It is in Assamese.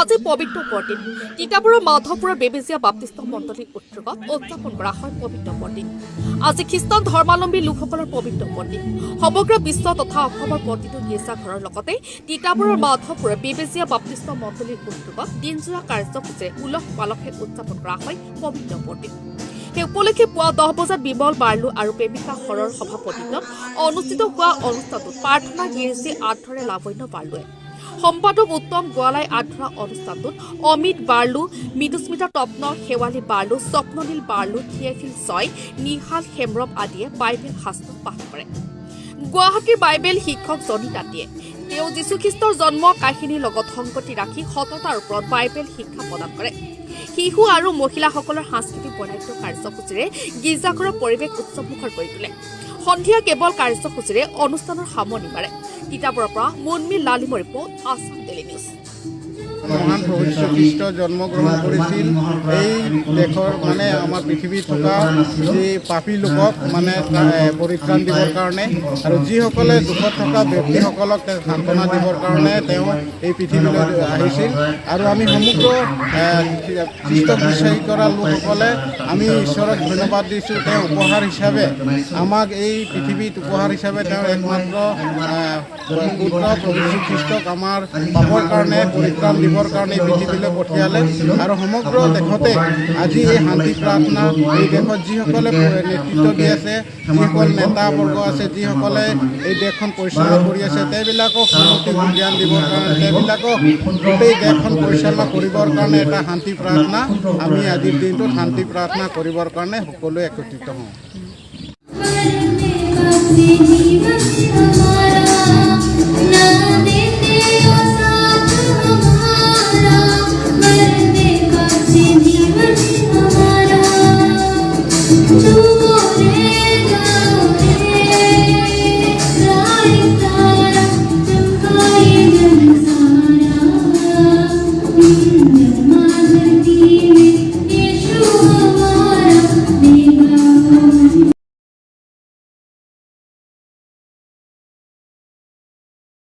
আজি পবিত্ৰ বৰদিন তিতাবৰৰ মাধৱপুৰৰ বেবেজীয়া বাপ্তিষ্ট মণ্ডলীৰ উদ্যোগত উদযাপন কৰা হয় পবিত্ৰ বৰদিন। আজি খ্ৰীষ্টান ধৰ্মাৱলম্বী লোকসকলৰ পবিত্ৰ বৰদিন। সমগ্ৰ বিশ্ব তথা অসমৰ প্ৰতিটো গীৰ্জাঘৰৰ লগতে তিতাবৰৰ মাধৱপুৰৰ বেবেজীয়া বাপ্তিষ্ট মণ্ডলীৰ উদ্যোগত দিনজোৰা কাৰ্যসূচীৰে উলহ পালহে উদযাপন কৰা হয় পবিত্ৰ বৰদিন। সেই উপলক্ষে পুৱা 10 বজাত বিমল বাৰ্লু আৰু প্ৰেমিকা হৰৰ সভাপতিত্বত অনুষ্ঠিত হোৱা অনুষ্ঠানটোত প্ৰাৰ্থনা গিৰিজী আধৰে লাৱণ্য বাৰ্লুৱে, সম্পাদক উত্তম গোৱালাই আধৰা অনুষ্ঠানটোত অমিত বাৰ্লু, মৃদুস্মিতা তপ্ন, শেৱালী বাৰ্লু, স্বপ্ননীল বাৰ্লু, থিয়েফিল ছয়, নিহাল হেমৰম আদিয়ে বাইবেল শাস্ত্ৰ পাঠ কৰে। গুৱাহাটীৰ বাইবেল শিক্ষক জনি তাঁতীয়ে তেওঁ যীশুখ্ৰীষ্টৰ জন্ম কাহিনীৰ লগত সংগতি ৰাখি সততাৰ ওপৰত বাইবেল শিক্ষা প্ৰদান কৰে। শিশু আৰু মহিলাসকলৰ সাংস্কৃতিক বৰ্ণাঢ্য কাৰ্যসূচীৰে গীৰ্জাঘৰৰ পৰিৱেশ উৎসৱমুখৰ কৰি তোলে। সন্ধিয়া কেৱল কাৰ্যসূচীৰে অনুষ্ঠানৰ সামৰণি মাৰে। তিতাবৰৰ পৰা মুনমি লালিমৰ ৰিপৰ্ট, আসাম ডেইলি নিউজ। মহান প্ৰভু যীশু খ্ৰীষ্ট জন্মগ্ৰহণ কৰিছিল এই দেশৰ আমাৰ পৃথিৱীত থকা যি পাপী লোকক পৰিত্ৰাণ দিবৰ কাৰণে আৰু যিসকলে দুখত থকা ব্যক্তিসকলক সান্তনা দিবৰ কাৰণে তেওঁ এই পৃথিৱীলৈ আহিছিল। আৰু আমি সমগ্ৰ খ্ৰীষ্টক বিশ্বাসী কৰা লোকসকলে আমি ঈশ্বৰক ধন্যবাদ দিছোঁ। তেওঁ উপহাৰ হিচাপে আমাক এই পৃথিৱীত উপহাৰ হিচাপে তেওঁ একমাত্ৰ পুত্ৰ প্ৰভু যীশু খ্ৰীষ্টক আমাৰ পাপৰ কাৰণে পৰিত্ৰাণ দিবৰ কাৰণে পৃথিৱীলৈ পঠিয়ালে। আৰু সমগ্ৰ দেশতে আজি এই শান্তি প্ৰাৰ্থনা, এই দেশত যিসকলে নেতৃত্ব দি আছে, যিসকল নেতাবৰ্গ আছে, যিসকলে এই দেশখন পৰিচালনা কৰি আছে, তেওঁবিলাকক সমষ্টিক জ্ঞান দিবৰ কাৰণে, তেওঁবিলাকক গোটেই দেশখন পৰিচালনা কৰিবৰ কাৰণে এটা শান্তি প্ৰাৰ্থনা, আমি আজিৰ দিনটোত শান্তি প্ৰাৰ্থনা কৰিবৰ কাৰণে সকলোৱে একত্ৰিত হওঁ। To